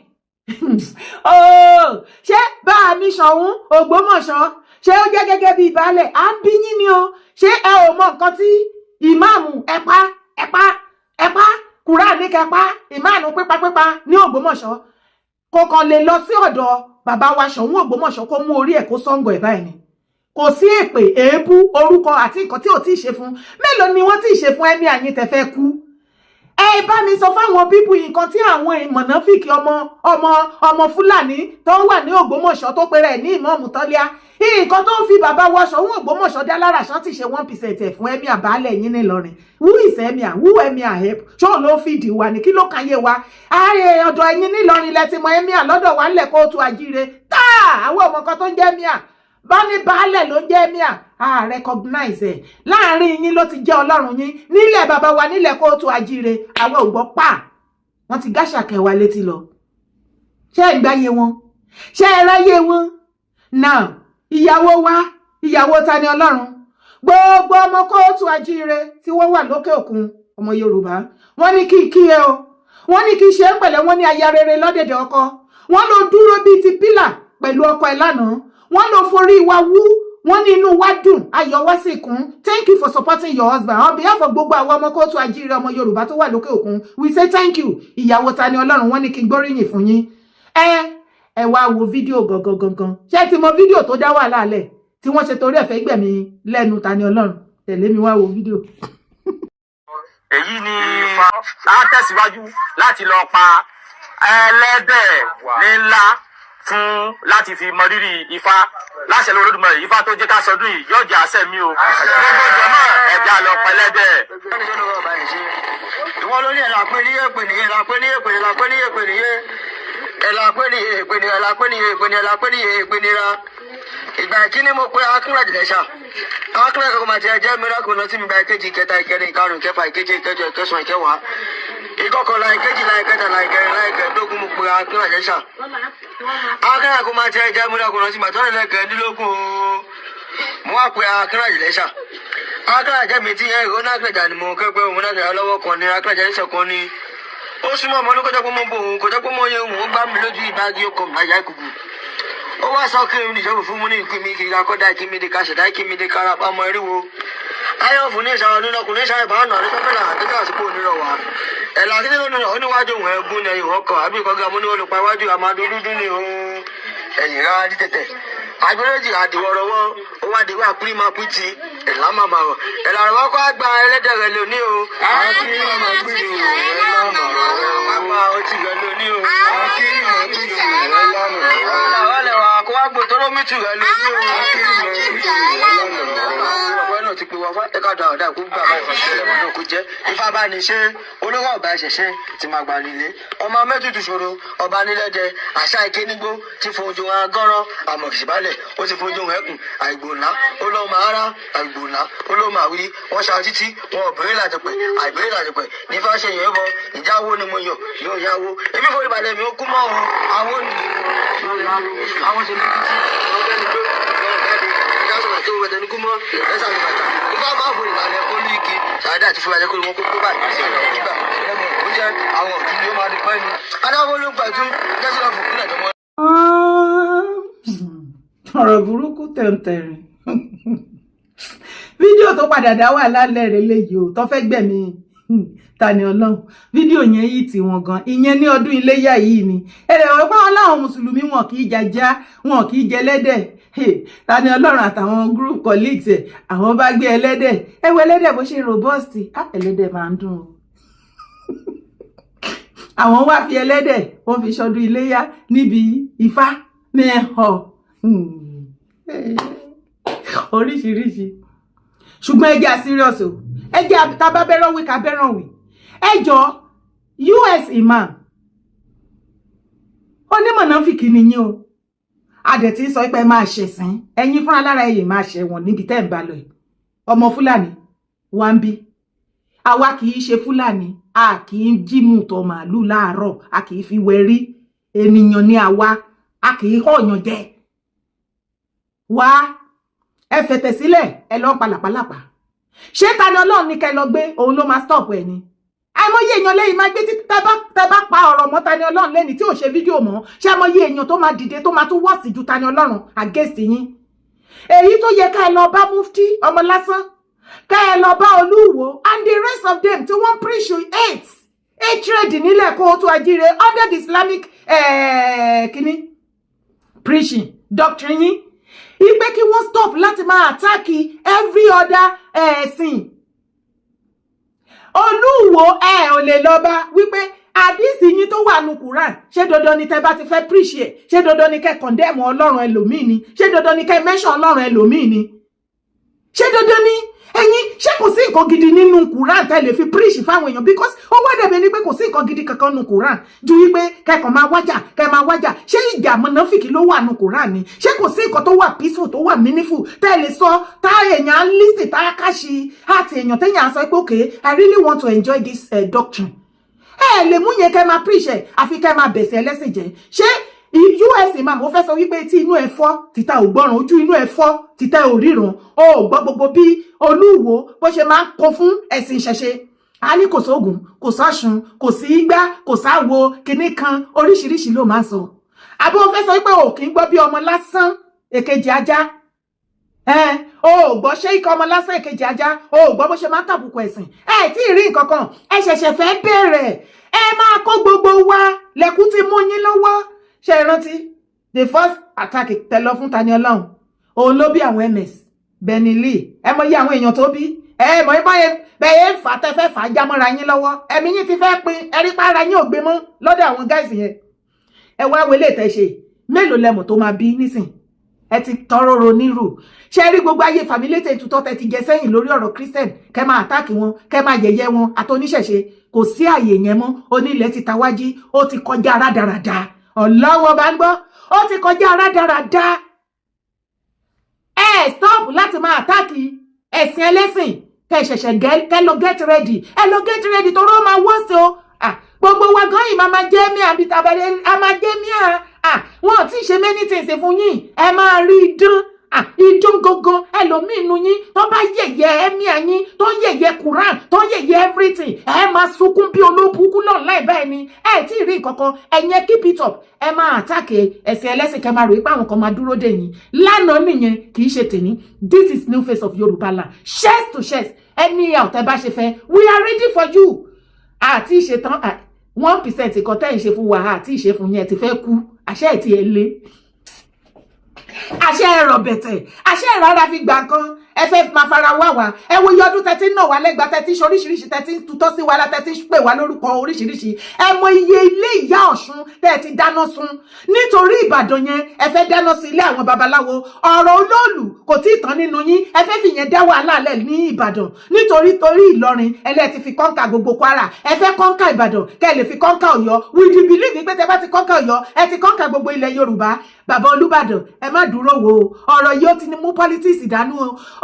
ṣé bá a ní Ṣọ̀ún Ògbómọ̀ṣọ́ ṣé ó jẹ́ gẹ́gẹ́ bí baálẹ̀ à ń bí yín ni o ṣé ẹ ò mọ nǹkan tí ìmáàmù ẹ̀pá Kùránì kẹpá ìmáàmù pípapípa ní Ògbómọ̀ṣọ́ kò kàn lè lọ sí ọ̀dọ̀ bàbá wa Ṣọ̀ún Ògbómọ̀ṣọ́ kó mú orí ẹ̀ kó sọ́ngọ̀ ẹ̀ báyìí ni kò sí èpè èébú orúkọ àti nǹkan tí ò tí ì ṣe fún mélòó ni wọ́n tí ì ṣe fún Emir yín tẹ́ fẹ́ kú ẹ bá mi sọ fáwọn pípù nǹkan tí àwọn mọ̀nàfíìkì ọmọ Fúlàní tó wà ní Ògbómọ̀ṣọ́ tó pèrè ní ìmọ̀ọ́mù tọ́líà nǹkan tó ń fi bàbá wọṣọ òun Ògbómọ̀ṣọ́ dá lára ṣán ti ṣe 1% ẹ̀ fún Emir baálẹ̀ yín nílọrin who is Emir who Emir help ṣó ló fìdí wa ní kí ló káyé wa ààrẹ ọ̀dọ̀ ẹ̀yin nílọrin lẹ ti mọ Emir lọ́dọ̀ wa ńlẹ̀ kóòtù àjíire àwọn ọmọ kan tó ń jẹ́ Emir bá ní baálẹ̀ ló ń jẹ́ Emir a recognize ẹ̀ láàrin yín ló ti jẹ́ ọlọ́run yín nílẹ̀ bàbá wa nílẹ̀ kóòtù àjíire àwọn ò gbọ́ pa wọ́n ti gáṣàkẹ́ wa létí lọ ṣé ẹ̀ ń gbáyé wọn ṣé ẹ ráyé wọn now ìyàwó wa ìyàwó Tani Ọlọ́run gbogbo ọmọ kóòtù àjíire tí wọ́n wà lókè òkun ọmọ Yorùbá wọ́n ní kí ẹ o wọ́n ní kí ṣe é pẹ̀lẹ́ wọ́n ní aya rere lọ́dẹ̀dẹ̀ ọkọ wọ́n ló dúró bíi ti pílà pẹ̀lú ọkọ ẹ̀ lánàá wọ́n ló forí wa wú wọ́n ní inú wa dùn ayọ̀ wá sí kún thank you for supporting your husband on behalf of gbogbo àwọn ọmọ kóòtù àjíire ọmọ Yorùbá tó wà lókè òkun we say thank you ìyàwó Tani Ọlọ́run wọ́n ní kí gbóríyìn fún yín ẹ wá wo fídíò gangan ṣé ti mọ fídíò tó dá wàhálà lẹ̀ tí wọ́n ṣe torí ẹ̀fẹ́ gbẹ̀mí lẹ́nu Tani Ọlọ́run tẹ̀lé mi wá wo fídíò. èyí ni a tẹ̀síwájú láti lọ pa ẹlẹ́dẹ̀ ńlá fún láti fi mọ rírì Ifá láṣẹ lórí Olódùmarè Ifá tó jẹ́ ká sọdún yìí yóò jẹ́ àṣẹ mi o gbogbo ìjọba ẹ̀dá lọ pa ẹlẹ́dẹ̀. ìwọ lórí ẹ̀ làpẹ́ ní èpè nìyẹn làpẹ́ ní èpè làpẹ́ ní èpè nìyẹn ẹ̀ làpẹ́ ní èpè nìyẹn làpẹ́ ní èpè nìyẹn làpẹ́ ní èpè nìyẹn ìgbà ìkíní mo pe akínrà jìlẹ̀ṣà akínrà kọ́kọ́ máa ti ẹjẹ́ mìíràn lọ sí mi gba ìkejì ìkẹta ìkẹrin ìkarùn ìkẹfà ìkeje ìkẹjọ ìkẹsàn ìkẹwàá ìkọkànlá ìkejìlá ìkẹtàlá ìkẹrìnlá ìkẹẹ̀dógún mo pe akínrà jìlẹ̀ṣà akínrà kọ́kọ́ máa ti ẹjẹ́ mìíràn lọ sí mi àtọ́nà ìlẹ̀kẹ̀ẹ́dínlógún mo wá pe akínrà jìlẹ̀ṣà akínrà jẹ́ mi tí ẹ̀ ìrọ́nà àgbẹ̀dà ni mo kẹ́gbẹ́ òun náà lọ́wọ́ kan ní akínrà jìlẹ̀ṣà kan ní ó súnmọ́ ọmọ ní kọjá pé mo bò òun kọjá pé mo yẹ òun gbá mi lójú ìbági ọkọ̀ àyà ìkùkù ó wá sọ kí n ìjọba fún mi ní ìpín mi kí n akọ́dá kí mi di ká ṣẹ̀dá kí mi di kára pamọ́ eriwo ayọ̀ fún ní ìṣàwọn nínú ọkùnrin ṣàyẹ̀ bá nà ní sọ́kẹ́lá àtẹ́jọ́ àsìkò onírọ̀ wá ẹ̀là kí nínú oníwájú òun ẹ̀gún ni ẹ̀yìn ọkọ̀ àbí ìkọ́gá mo ní olùpa iwájú àmàdó dúdú ní òun ẹ̀yìn rárá dítẹ̀tẹ̀ agbẹ́rẹ́jì àdìwọ̀rọ̀wọ́ ó wá dìwọ́ àpírí máa pín ti ẹ̀là máa bàrọ̀ ẹ̀là rẹ̀ wọ́n kọ́ àgbà ẹlẹ́dẹ̀ rẹ̀ lóní o àkírí máa pín ti ẹ̀là máa bàrọ̀ àgbà ọtí rẹ̀ lóní o àkírí máa pín ti ẹ̀là máa bàrọ̀ àwọn ẹlẹ́wà kó wá gbò tóró mítù rẹ̀ lóní o àkírí máa pín ti ẹ̀là máa bàrọ̀ ọ̀pọ̀ náà ti pe wọ́n fún ẹ̀ka dáadáa kó gbà báyìí fún ẹ̀lẹ́mọ̀ náà kó jẹ́ ifá bá ní ṣe olówó ọba ẹ̀ṣẹ̀ṣẹ̀ ti máa gbà nílé ọmọ mẹ́tùtù ṣòro ọba nílẹ̀dẹ̀ àṣà ìkénígbó ti fojú wọn agọ́rọ́ àmọ̀kìsìbálẹ̀ ó ti fojú wọn ẹkùn àìgbòná olóòmà ara àìgbòná olóòmà wí wọn ṣáà títí wọn ò bèrè làjẹpẹ àìbèrè làjẹpẹ ní fà ṣe yẹn bọ ìjáwó ni mo yàn yóò yáwó èmi forí balẹ̀ mi ó kú mọ́ wọn àwọn ènìyàn àwọn ṣe ní títí ọgbẹ́ni pé ìjásọ̀rọ̀ tó wẹ̀ tẹnu kú mọ́ ẹ̀sà ní bàtà ìfá máa forí balẹ̀ kó ní ike ṣàdá àti fúlàjẹ kó wọn kó tó báyìí sí ọ̀nà nígbà lẹ́nu ó jẹ́ àwọn òbí yóò máa di pẹ́ẹ́nu adáwọ́ ló gbàgbé jẹ́sílẹ̀ fún kílẹ̀ tó mọ́. ọ̀rọ̀ burúkú tẹ̀ǹtẹ̀rìn fídíò tó padà dá wà lálẹ́ rẹ̀ léyìí o tó fẹ́ gbẹ̀mí Tani Ọlọ́run fídíò yẹn yìí tí wọn gan ìyẹn ní ọdún iléyà yìí ni ẹ̀rẹ̀ wọ́n pàwọn láwọn mùsùlùmí wọn kì í jajá wọn kì í jẹ ẹlẹ́dẹ̀ Tani Ọlọ́run àtàwọn group colleagues ẹ̀ àwọn bá gbé ẹlẹ́dẹ̀ ẹwọ ẹlẹ́dẹ̀ bó ṣe robust ẹlẹ́dẹ̀ máa ń dùn o àwọn wá fi ẹlẹ́dẹ̀ wọ́n fi ṣọdún iléyà níbi Ifá ní ẹ̀họ́ oríṣiríṣi ṣùgbọ́n ẹjẹ́ serious o ẹjẹ́ tábà bẹ́ràn wí ká bẹ́ràn wí ẹjọ́ US imam onímọ̀nàfíkì nìyí o adẹ̀tí sọ pé máa ṣẹ̀sìn ẹ̀yin fúnra lára ẹ̀yìn máa ṣẹ̀wọ̀n níbi tẹ́ ń bá lọ yìí ọmọ Fúlàní wá ń bí àwa kì í ṣe Fúlàní a kì í jímù tọ màálù láàárọ̀ a kì í fi wẹ̀rí ènìyàn ní àwa a kì í họ̀yàn jẹ wá ẹ fẹ̀tẹ̀ sílẹ̀ ẹ lọ palàpalàpà ṣé Tani Ọlọ́run ní kẹ́ lọ gbé òun ló máa stop ẹ ni àìmọye èèyàn lẹ́yìn máa gbé tí tẹ́ bá pa ọ̀rọ̀ mọ́ Tani Ọlọ́run lẹ́ni tí ò ṣe fídíò mọ́ ṣé àìmọye èèyàn tó máa dìde tó máa tún wọ́ọ̀sì ju Tani Ọlọ́run against yín èyí tó yẹ ká ẹ lọ bá mufti ọmọ lásán ká ẹ lọ bá Olúwo and the rest of them tí wọ́n preach hatred nílẹ̀ kóòtù àjíire under the Islamic kini preaching doctrine yín ipe kí wọ́n stop láti máa attack every other ẹ̀sìn Olúwo ò lè lọ bá wípé àdìsí yín tó wà nù Quran ṣé dandan ni tẹ́ bá ti fẹ́ preach ẹ̀, ṣé dandan ni kẹ́ condemn Ọlọ́run ẹlòmíì ni, ṣé dandan ni kẹ́ mention Ọlọ́run ẹlòmíì ni, ṣé dandan ni ẹ̀yin ṣé kò sí nǹkan gidi nínú Quran tẹ́ lè fi preach fáwọn èèyàn because ó wá dẹ̀bẹ̀ ni pé kò sí nǹkan gidi kankan nínú Quran ju wípé kẹ́kọ̀ọ́ máa wájà ṣé ìjà mọ̀nàfíkì ló wà nínú Quran ni, ṣé kò sí nǹkan tó wà peaceful tó wà meaningful tẹ́ lè sọ tá èèyàn listen tá káṣí àti èèyàn téèyàn sọ pé okay I really want to enjoy this doctrine lè mú yẹn kẹ́ máa preach ẹ̀ àfi kẹ́ máa bẹ̀sẹ̀ ẹlẹ́sìn jẹ́ ṣé US imam ó fẹ́ sọ wípé tí inú ẹ fọ́ títà ò gbọ́ràn ojú inú ẹ fọ́ títà ò ríran ó gbọ́ gbogbo bí Olúwo bó ṣe máa ń kó fún ẹ̀sìn ìṣẹ̀ṣe a ní kò sóògùn kò sọ́ṣun kò sí igbá kò sáwo kinní kan oríṣiríṣi ló máa ń sọ àbí ó fẹ́ sọ wípé ò kì í gbọ́ bí ọmọ lásán èkejì ajá ó gbọ́ ṣé ikọ̀ ọmọ lásán èkejì ajá ó gbọ́ bó ṣe máa ń tàbùkù ẹ̀sìn tí ì rí nǹkan kan ẹ ṣẹ̀ṣẹ̀ fẹ́ bẹ̀rẹ̀ máa kó gbogbo wa lẹ́kùn ti mú yín lọ́wọ́ ṣe rántí the first attack tẹlọ fún Tani Olohun òun ló bí àwọn MS Benny Lee mọ iye àwọn èèyàn tó bí mọ bẹ́ẹ̀ fà tẹ́fẹ́ fà á jámọ́ra yín lọ́wọ́ ẹ̀mí yín ti fẹ́ pin ẹ̀rí para yín ò gbé mọ́ lọ́dọ̀ àwọn guys yẹn wá wọlé tẹ̀ṣe mélòó lẹ́mọ̀ tó máa bí nísìn ẹ ti tọrọ ronírù ṣe rí gbogbo ayé fàmílétè ìtútọ́ tẹ ti jẹ sẹ́yìn lórí ọ̀rọ̀ Christian kẹ́ máa àtáàkì wọn kẹ́ máa yẹ̀yẹ́ wọn àtọ́níṣẹ̀ṣe kò sí àyè yẹn mọ́ onílẹ̀ ti tawájí ó ti kọjá rádaràda ọlọ́wọ́ bá ń gbọ́ ó ti kọjá rádaràda stop láti máa àtáàkì ẹ̀sìn ẹlẹ́sìn kẹ́ ṣẹ̀ṣẹ̀ kẹ́ lọ get ready tó rọ́ máa wọ́ọ̀sì o gbogbo wa gan yìí máa jẹ́ mí àbí tàbẹ̀rẹ̀ a máa jẹ́ mí wọn ò tí ì ṣe many things fún yín ẹ máa rí idán gangan ẹlòmíì inú yín tó bá yẹ̀yẹ́ ẹ̀mí yín tó yẹ̀yẹ́ Quran tó yẹ̀yẹ́ everything ẹ máa sunkún bí olóbùkún náà láì báyìí ni tí ì rí nǹkan kan ẹ̀yẹn keep it up ẹ máa attack ẹ̀sìn ẹlẹ́sìn kẹ́ máa rò pé àwọn kan máa dúró dè yín lánàá nìyẹn kì í ṣe tèmi this is new face of Yorùbá land chest to chest ẹni ọ̀tẹ̀ bá ṣe fẹ́ we are ready for you àti ìṣetán 1% kan tẹ́ ìṣe fún wa àti ìṣe fún yẹn ti fẹ́ kú àṣẹ ẹ̀ tí ẹ lé àṣẹ ẹ̀rọ bẹ̀tẹ̀ àṣẹ ẹ̀rọ ara fi gbà kan ẹ fẹ́ máa fara wá wa ẹ wo iye ọdún tẹ́tí náà wà lẹ́gbàá tẹ́tí oríṣiríṣi tẹ́tí tutọ́ sí wa la tẹ́tí pè wá lórúkọ oríṣiríṣi ẹ mọ iye ilé ìyá Ọ̀ṣun tẹ́ ti dáná sun nítorí Ìbàdàn yẹn ẹ fẹ́ dáná sí ilé àwọn babaláwo ọ̀rọ̀ olóòlù kò tí ì tán nínú yín ẹ fẹ́ fìyẹn dá wàhálà lẹ̀ ní Ìbàdàn nítorí Ìlọrin ẹlẹ́ ti fi kọ́ńkà gbogbo Kwara ẹ fẹ́ kọ́ńkà Ìbàdàn kẹ́ lè fi kọ́ńkà Ọ̀yọ́ with the belief pé tẹ́ bá ti kọ́ńkà Ọ̀yọ́ ẹ ti kọ́ńkà gbogbo ilẹ̀ Yorùbá bàbá Olúbàdàn ẹ má dúró wo ọ̀rọ̀ yìí ó ti mú politics dánú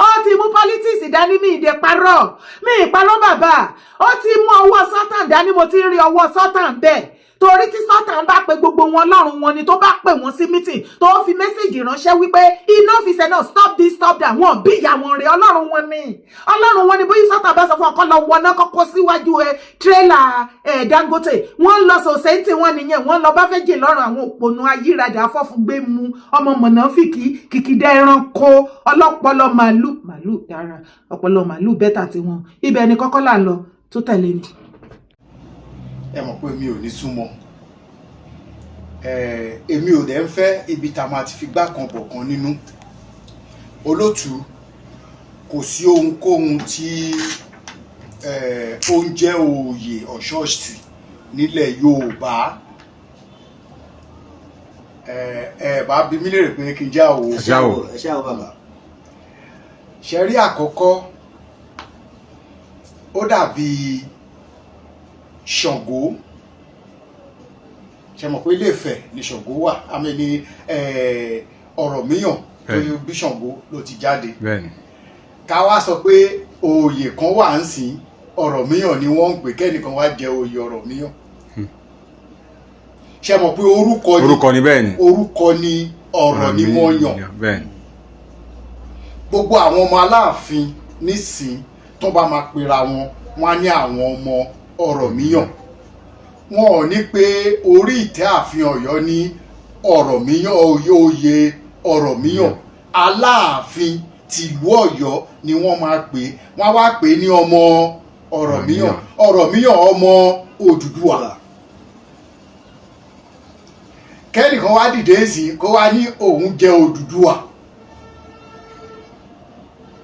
ó ti mú politics dání mi ìdè parọ́ mi ìparọ́ bàbá ó ti mú ọwọ́ Sátán dání mo ti rí ọwọ́ Sátán bẹ́ẹ̀ torí tí Sátán bá pe gbogbo wọn lọ́rùn wọn ni tó bá pè wọ́n sí meeting tó fi mẹ́sẹ̀gì ránṣẹ́ wípé enough is enough stop this stop that wọn bí ìyá wọn rẹ̀ ọlọ́run wọn ni bóyá Sátán bá sọ fún ọkọ lọ wọn náà kọ́kọ́ síwájú tírélà Dangote wọ́n lọ sọ̀sẹ́ntì wọn nìyẹn wọ́n lọ bá fẹ́ jìn lọ́rùn àwọn òpònú ayírajà afọ́fúngbé mu ọmọ mọ̀nàfìkì kìkìdá ẹranko ọlọ́pọlọ màálù dára ọpọlọ màálù bẹ́tà tiwọn ibẹ̀ ni kọ́kọ́ là ń lọ tó tẹ̀lé mi. ẹ mọ̀ pé mi ò ní súnmọ́ èmi ò dẹ̀ ń fẹ́ ibi tá a máa ti fi gbá kan bọ̀ kan nínú olótú kò sí ohunkóhun tí ó ń jẹ́ òye ọ̀ṣọ́ọ̀ṣì nílẹ̀ Yorùbá bá bí mi lérè pé kí n já o ẹ̀ṣẹ́ àwọn bàbá ṣẹ̀rí àkọ́kọ́ ó dàbí Ṣàngó ṣe mọ̀ pé Ilé-Ifẹ̀ ni Ṣàngó wà àmì ní Ọ̀rànmíyàn tó bí Ṣàngó ló ti jáde ká wá sọ pé oyè kan wà ń sìn Ọ̀rànmíyàn ni wọ́n ń pè kẹ́nìkan wá jẹ oyè Ọ̀rànmíyàn ṣe mọ̀ pé orúkọ ni bẹ́ẹ̀ ni orúkọ ni ọ̀rọ̀ ni wọ́n yàn gbogbo àwọn ọmọ Aláàfin nísìn tó bá máa pera wọn wọ́n á ní àwọn ọmọ Ọ̀rànmíyàn wọn ò ní pé orí ìtẹ́ ààfin Ọ̀yọ́ ní Ọ̀rànmíyàn oyè Ọ̀rànmíyàn Aláàfin tìlú Ọ̀yọ́ ni wọ́n máa pè wọ́n wá pè ní ọmọ Ọ̀rànmíyàn ọmọ Odùduwà kẹ́nìkan wá dìde sí kó wá ní òun jẹ́ Odùduwà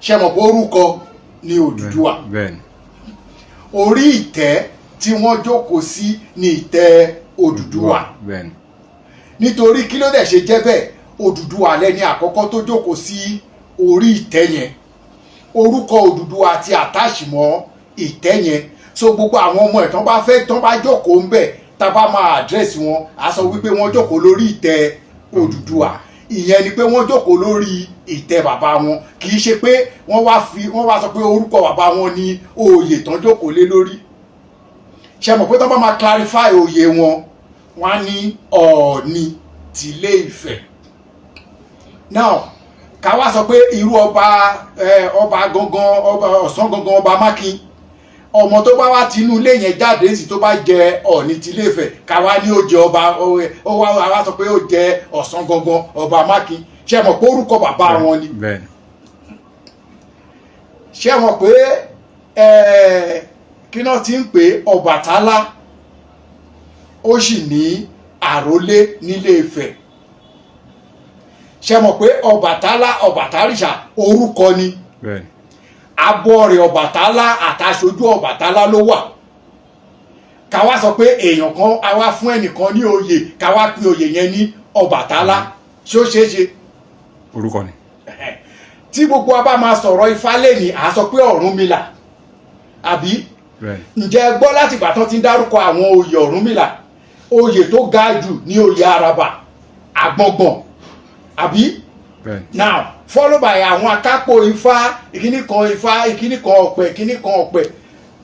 ṣe mọ̀ pé orúkọ ní Odùduwà orí ìtẹ́ tí wọ́n jókòó sí ní ìtẹ́ Odùduwà nítorí kí ló dẹ̀ ṣe jẹ́ bẹ́ẹ̀ Odùduwà lẹ́ni àkọ́kọ́ tó jókòó sí orí ìtẹ́ yẹn orúkọ Odùduwà ti àtàṣì mọ́ ìtẹ́ yẹn so gbogbo àwọn ọmọ ẹ̀ tán bá fẹ́ tán bá jókòó ń bẹ̀ tá a bá máa àdírẹ́sì wọn a sọ wípé wọ́n jókòó lórí ìtẹ́ Odùduwà ìyẹn ni pé wọ́n jókòó lórí ìtẹ́ bàbá wọn kì í ṣe pé wọ́n wá sọ pé orúkọ bàbá wọn ni oyè tán jókòó lé lórí ṣe mọ̀ pé tán bá máa clarify oyè wọn wọ́n á ní Ọọ̀ni tìlé Ifẹ̀ now ká wá sọ pé irú ọba gangan ọba Ọ̀ṣun gangan ọba Mákin ọmọ tó bá wá tinú ilé yẹn jáde sí tó bá jẹ Ọọ̀ni tìlé Ifẹ̀ ká wá ní ó jẹ ọba ó wá sọ pé ó jẹ Ọ̀ṣun gangan ọba Mákin ṣe mọ̀ pé orúkọ bàbá wọn ni ṣe mọ̀ pé kí náà ti ń pè Ọbàtálá ó sì ní àrólé nílé Ifẹ̀ ṣe mọ̀ pé Ọbàtálíṣà orúkọ ni abọ́rẹ̀ Ọbàtálá àtàṣojú Ọbàtálá ló wà ká wá sọ pé èèyàn kan a wá fún ẹnìkan ní oyè ká wá pín oyè yẹn ní Ọbàtálá ṣé ó ṣeé ṣe orúkọ ni tí gbogbo wa bá máa sọ̀rọ̀ Ifá lẹ́ni à sọ pé Ọ̀rúnmìlà àbí ǹjẹ́ gbọ́ láti ìgbà tán ti ń dárúkọ àwọn oyè Ọ̀rúnmìlà oyè tó ga jù ní oyè Àràbà Àgbọ̀ngbọ̀n àbí now follow by àwọn akápò Ifá ìkíní kan ọ̀pẹ ìkíní kan ọ̀pẹ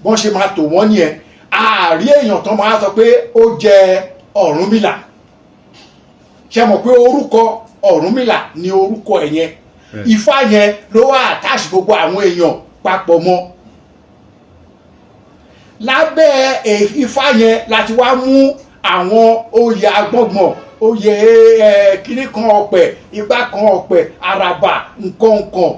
bọ́n ṣe máa tò wọ́n nìyẹn ààrí èèyàn tán máa sọ pé ó jẹ Ọ̀rúnmìlà ṣe mọ̀ pé orúkọ Ọ̀rúnmìlà ni orúkọ ẹ̀ yẹn Ifá yẹn ló wà àtàṣì gbogbo àwọn èèyàn papọ̀ mọ́ lábẹ́ Ifá yẹn láti wá mú àwọn oyè Àgbọ̀ngbọ̀n oyè kíní kan ọ̀pẹ igbá kan ọ̀pẹ Àràbà nǹkan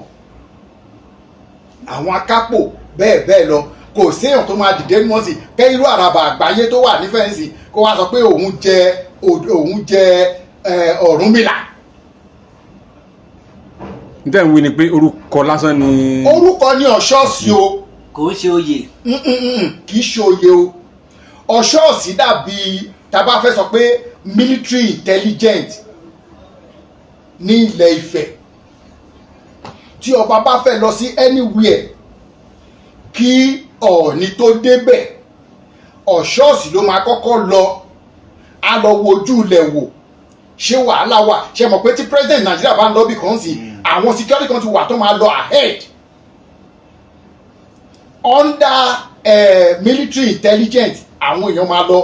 àwọn akápò bẹ́ẹ̀ lọ kò séèyàn tó máa dìde mọ́ sí kẹ́ irú Àràbà àgbáyé tó wà nífẹ̀ẹ́sì kó wá sọ pé òun jẹ Ọ̀rúnmìlà. nítorí wí ni pé orúkọ lásán ni. orúkọ ní Ọ̀ṣọ́ọ̀sì o. kò ń ṣe oyè. kì í ṣe oyè o Ọ̀ṣọ́ọ̀sì dàbí tá a bá fẹ́ sọ pé military intelligent ní ilẹ̀ Ifẹ̀ tí ọba bá fẹ́ lọ sí anywhere kí Ọọ̀ni tó débẹ̀ Ọ̀ṣọ́ọ̀sì ló máa kọ́kọ́ lọ á lọ wojú ilẹ̀ wò ṣé wàhálà wà ṣe mọ̀ pé tí president Nàìjíríà bá ń lọ bí kan sí àwọn security kan ti wà tó máa lọ ahead under military intelligence àwọn èèyàn máa lọ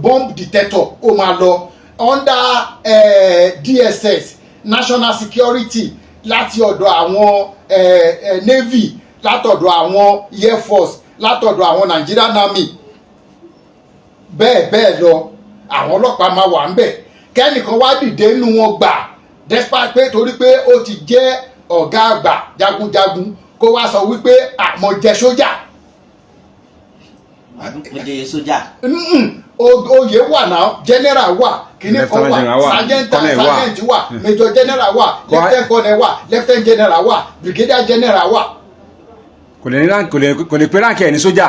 bomb detector ó máa lọ under DSS national security láti ọ̀dọ̀ àwọn navy látọ̀dọ̀ àwọn air force látọ̀dọ̀ àwọn Nigerian army bẹ́ẹ̀ lọ àwọn ọlọ́pàá máa wà ń bẹ̀ kẹ́nìkan wá dìde nínú wọn gbà despite pé torí pé ó ti jẹ́ ọ̀gá àgbà jagunjagun kó wá sọ wípé àmọ́ jẹ́ sójà. mo jẹ sójà. oyè wà náà general wà kíní kan wà sergeant wà major general wà lieutenant colonel wà lieutenant general wà brigadier general wà. kò lè pé ránkì ẹ̀ ní sójà.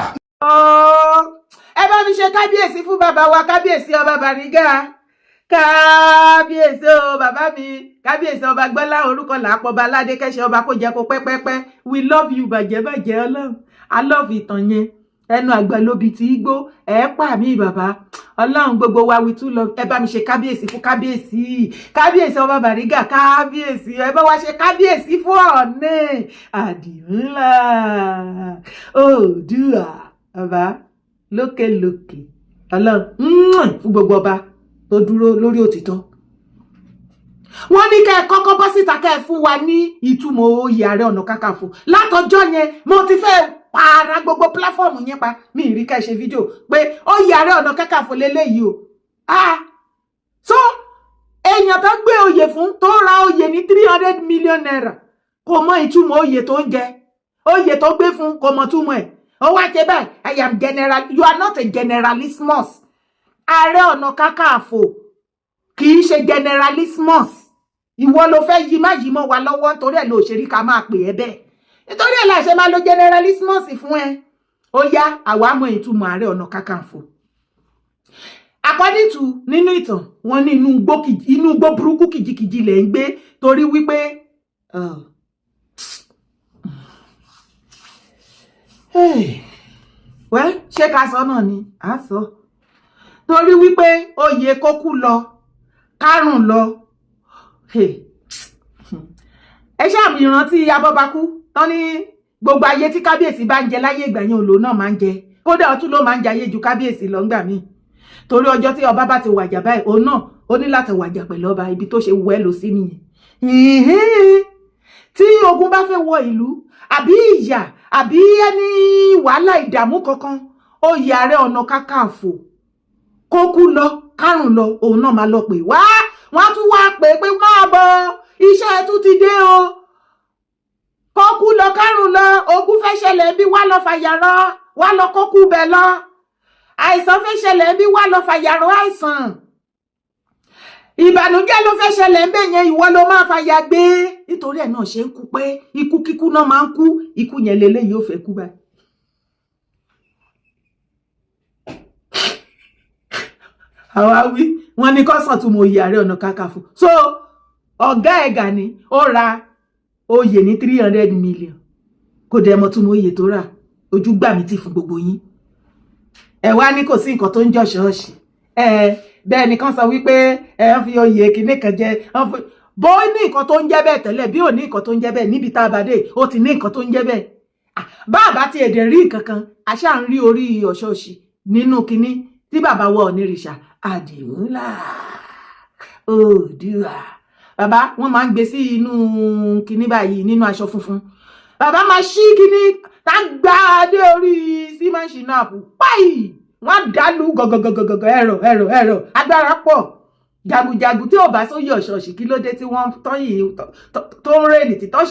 ẹ bá mi ṣe kábíyèsí fún bàbá wa kábíyèsí ọba Bàrígà kábíyèsí o bàbá mi kábíyèsí ọba Gbọ́lá orúkọ làápọ̀ba aládé kẹ́sẹ̀ ọba kó jẹ́ kó pẹ́pẹ́pẹ́ we love you bàjẹ́ Ọlọ́run I love ìtàn yẹn ẹnu àgbà lóbi tí í gbó ẹ pa mí bàbá Ọlọ́run gbogbo wa we too love ẹ bá mi ṣe kábíyèsí fún kábíyèsí ọba Bàrígà kábíyèsí ẹ bá wa ṣe kábíyèsí fún Ọọ̀ni Àdìmúlà Oòduà ọba lókèlókè Ọlọ́run fún gbogbo ọba tó dúró lórí òtítọ́. Wọ́n ní kẹ́ kọ́kọ́ bọ́ síta kẹ́ fún wa ní ìtumọ̀ oyè Ààrẹ Ọ̀nà Kakanfò látọjọ́ yẹn mo ti fẹ́ para gbogbo pláfọ́ọ̀mù yẹn pa mi rí ká ṣe fídíò pé oyè Ààrẹ Ọ̀nà Kakanfò lélẹ́yìí o so èèyàn tó gbé oyè fún tó ra oyè ní 300 million naira kò mọ ìtumọ̀ oyè tó ń jẹ oyè tó gbé fún kò mọ túmọ̀ ẹ̀ ó wá jẹ báyìí I am general you are not a generalismus Ààrẹ Ọ̀nà Kakanfò kì í ṣe generalismus ìwọ ló fẹ́ yí má yí mọ́ wa lọ́wọ́ nítorí ẹ̀ ló ṣe rí ká máa pè é bẹ́ẹ̀ nítorí ẹ̀ láṣẹ máa lo generalismus fún ẹ ó yá àwa mọ ìtumọ̀ Ààrẹ Ọ̀nà Kakanfò. According to nínú ìtàn wọ́n ní inú igbó burúkú kìjikìji lẹ̀ ń gbé torí wípé well ṣé ká sọ náà ni a sọ torí wípé oyè kókú lọ kárùn lọ ẹ ṣáà mi rántí Abọ́bakú tán ní gbogbo ayé tí kábíyèsí bá ń jẹ láyé ìgbà yẹn òlò náà máa ń jẹ kódà ọtún ló máa ń jayé ju kábíyèsí lọ ńgbà míì torí ọjọ́ tí ọba bá ti wàjà báyìí òun náà ó ní láti wàjà pẹ̀lú ọba ibi tó ṣe wẹ́ lọ sí nìyẹn tí ogun bá fẹ́ wọ ìlú àbí ìyà àbí ẹni wàhálà ìdààmú kankan oyè Ààrẹ Ọ̀nà Kakanfò kókú lọ kárùn lọ òun náà máa lọ pè wá wọ́n tún wá pè pé máa bọ̀ iṣẹ́ tún ti dé o kókú lọ kárùn lọ ogun fẹ́ ṣẹlẹ̀ bí wá lọ fàyàrọ wá lọ kókú bẹ̀ lọ àìsàn fẹ́ ṣẹlẹ̀ bí wá lọ fàyàrọ àìsàn ìbànújẹ́ ló fẹ́ ṣẹlẹ̀ ńbẹ̀ yẹn ìwọ ló máa fàyà gbé nítorí ẹ̀ náà ṣe ń kú pé ikú kíkú náà máa ń kú ikú yẹn lélẹ́yìí ó fẹ́ kú báyìí. àwa wí wọn ní kọ́sàn tún mọ oyè Ààrẹ Ọ̀nà Kakanfò so ọ̀gá ẹ̀ Gani ó ra oyè ní 300 million kò dẹ̀ mọ̀ tún mọ oyè tó rà ojú gbà mí tì fún gbogbo yín ẹ wá ní kò sí nǹkan tó ń jọ ṣọ́ọ̀ṣì bẹ́ẹ̀ nìkan sọ wípé ẹ ń fi oyè kìíní kan jẹ bó ní nǹkan tó ń jẹ́ bẹ́ẹ̀ tẹ́lẹ̀ bí ò ní nǹkan tó ń jẹ́ bẹ́ẹ̀ níbi tá a bá dé ó ti ní nǹkan tó ń jẹ́ bẹ́ẹ̀ bàbá ti èdè rí nǹkan kan àṣà ń rí orí ọ̀ṣọ́ọ̀ṣì nínú kínní tí bàbá wọ onírìṣà àdìmúlà Oòduà bàbá wọn máa ń gbé sí inú kínní báyìí nínú aṣọ funfun bàbá máa ṣí kínní tá ń gbá dé orí símẹ́ǹsì náà páì wọ́n dàlú gọgọgọgọgọ ẹ̀rọ agbára pọ̀ jagunjagun tí ò bá sóyè ọ̀ṣọ́ọ̀ṣì kí ló dé tí wọ́n tọ́yìn tó ń rèlì tí tọ́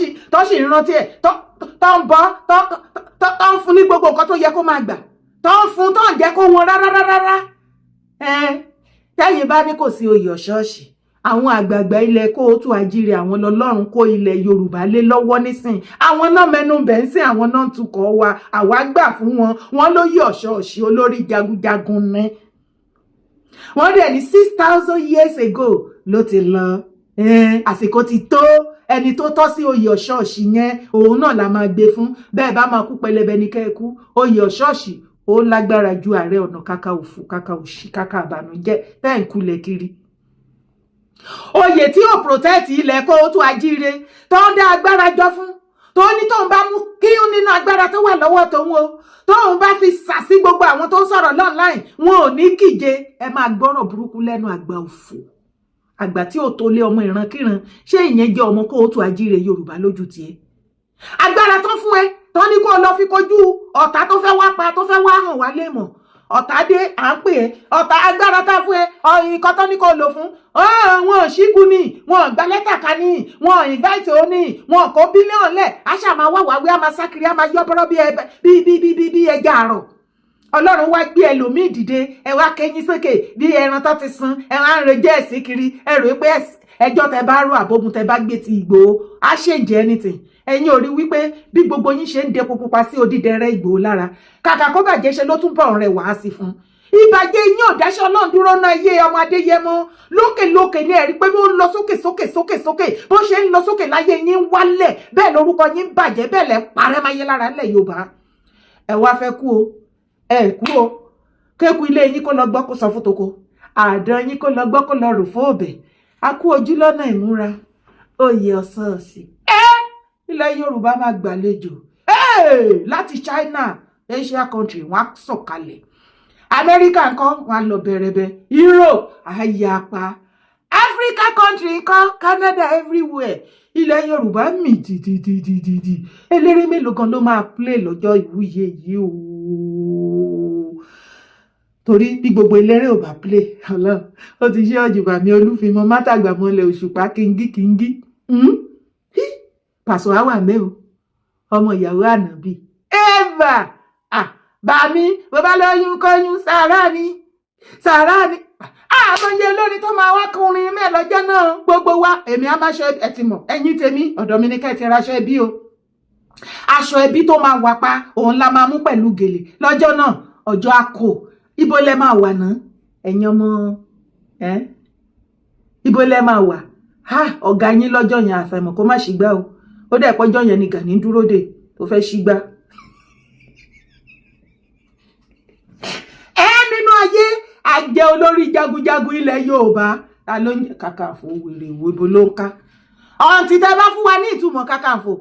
sì ń rántí ẹ̀ tọ́ ń bọ́ tọ́ ń fún ní gbogbo nǹkan tó yẹ kó máa gbà tọ́ ń fún tọ́ ń jẹ́ kó wọn rárá tẹ́yìn bá ní kò sí oyè ọ̀ṣọ́ọ̀ṣì àwọn àgbààgbà ilẹ̀ kóòtù àjíire àwọn lọ́lọ́run kó ilẹ̀ Yorùbá lé lọ́wọ́ nísìn àwọn náà mẹ́nu bẹ̀ ń sìn àwọn náà ń tukọ̀ wa àwa gbà fún wọn lóyè ọ̀ṣọ́ọ̀ṣì olórí jagunjagun ní wọ́n dẹ̀ ní 6,000 years ago ló ti lọ àsìkò ti tó ẹni tó tọ́ sí oyè ọ̀ṣọ́ọ̀ṣì yẹn òun náà la máa gbé fún bẹ́ẹ̀ bá máa kú pẹlẹbẹ ní kẹ́ẹ̀kú oyè ọ̀ṣọ́ọ̀ṣì ó lágbára ju Ààrẹ Ọ̀nà Kakanfò kàkà òṣì kàkà àbànújẹ́ tẹ́ ń kulẹ̀ kiri oyè tí ó protect ilẹ̀ kóòtù àjíire tó ń dá agbára jọ fún tó ní tóun bá mú kíún nínú agbára tó wà lọ́wọ́ tóun o tóun bá fi sàsí gbogbo àwọn tó ń sọ̀rọ̀ online wọn ò ní kíje ẹ máa gbọ́rọ̀ burúkú lẹ́nu àgbà òfò àgbà tí ò tó lé ọmọ ìrankíran ṣé ìyẹn jẹ́ ọmọ kóòtù àjíire Yorùbá lójú tiẹ̀ agbára tó fún ẹ tó ní kó lọ fi kojú ọ̀tá tó fẹ́ wá pa tó fẹ́ wá hàn wá lé mọ̀ ọ̀tá dé à ń pè é ọ̀tá agbára tá fún ẹ nǹkan tó ní kó lò fún wọn ò ṣíkú ní wọn gba lẹ́tà ká ní wọn invite ó ní wọn kó bílíọ̀nù lẹ̀ àṣà máa wá wàwí àmà sákiri àmà yọ́bọ́rọ́ bí ẹja àrọ̀ Ọlọ́run wá gbé ẹlòmíì dìde ẹ wá kẹ́yìn sókè bí ẹran tó ti sun ẹ wá ń rejẹ́ ẹ̀sìn kiri ẹ rò pé ẹjọ́ tẹ bá rò àbógun tẹ bá gbé ti Ìgbòho á ṣèǹjẹ́ anything ẹ̀yin ò rí wípé bí gbogbo yín ṣe ń depo pupa sí odídẹrẹ́ Ìgbòho lára kàkà kó bàjẹ́ ṣe ló tún bọ̀ rẹ̀ wá sí fún ìbàjẹ́ yín ò dáṣẹ́ Ọlọ́run dúró náà yé ọmọ Adéyẹmọ lókè ní ẹ̀rí pé ó ń lọ sókè bó ṣe ń lọ sókè láyé yín ń wálẹ̀ bẹ́ẹ̀ lórúkọ yín ń bàjẹ́ bẹ́ẹ̀ lẹ́ parẹ́ máyé lára ńlẹ̀ Yorùbá ẹ wá fẹ́ kú o ẹ kú o kéku ilé yín kó lọ gbọ́ kó sọ fún toko àdán yín kó lọ gbọ́ kó lọ rò fún òbẹ̀ a kú ojú lọ́nà ìmúra oyè ọ̀sọ̀ọ̀sì ilẹ̀ Yorùbá máa gbàlejò láti China Asia country wọ́n á sọ̀kalẹ̀ America ńkọ́ wọ́n á lọ bẹ̀rẹ̀bẹ̀ Europe àyàpá Africa country ńkọ́ Canada everywhere ilẹ̀ Yorùbá mì dìdìdìdìdì eléré mélòó kan ló máa play lọ́jọ́ ìwúyè yìí o torí bí gbogbo eléré ò bá play Ọlọ́run ó ti ṣe ọ̀jùbà mi Olúfimọ mátàgbàmọ́lẹ̀ Òṣùpá kíngí Pàṣọ àwà mẹ́ o ọmọ ìyàwó Ànàbì eva bàmí bàbá lóyún kọyún sàárà ni àmọye lórí tó máa wá kùnrin mẹ́lọ́jọ́ náà gbogbo wa èmi á máa ṣe ẹtì mọ̀ ẹ̀yìn tèmi ọ̀dọ̀ mi ní kẹ́ ti raṣọ ẹbí o aṣọ ẹbí tó máa wà pa òun la máa mú pẹ̀lú gèlè lọ́jọ́ náà ọjọ́ àkó ibo lẹ máa wà ná ẹ̀yin ọmọ ibo lẹ máa wà ọ̀gá yín lọ́jọ́ yẹn àfẹ̀mọ̀ kó má ṣìgbà o ó dẹ̀ pọ́jọ́ yẹn ni Gani dúró dè tó fẹ́ ṣìgbà. Nínú ayé àjẹ́ olórí jagunjagun ilẹ̀ Yorùbá ta ló ń jẹ́ Kakanfò wèrè ìwò ibo ló ń ká ọ̀hún ti tẹ́ bá fún wa ní ìtumọ̀ Kakanfò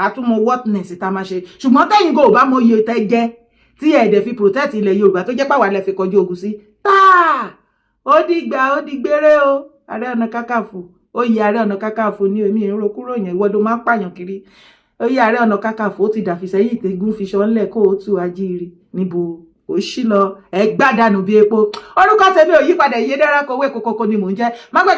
àtúmọ̀ wordness tá a máa ṣe ṣùgbọ́n tẹ́yìn kò bá mọ iye tẹ́ jẹ́ tí ẹ̀ẹ́dẹ̀ fi protect ilẹ̀ Yorùbá tó jẹ́ pàwọ́ lẹ fi kọjú ogun sí ó dìgbà ó dìgbére o Ààrẹ Ọ̀nà Kakanfò oyè Ààrẹ Ọ̀nà Kakanfò ní èmi ìró kúrò yẹn ìwọ ló máa ń pààyàn kiri oyè Ààrẹ Ọ̀nà Kakanfò ó ti dàfi sẹ́yìn ìtẹ́gùn fi ṣọ́nlẹ̀ kó o tú ajíire níbo ó ṣí lọ ẹ gbádànù bí epo orúkọ tèmi ò yípadà Ìyédára Kowé Kòkòkò ni mò ń jẹ́ má gbàgbé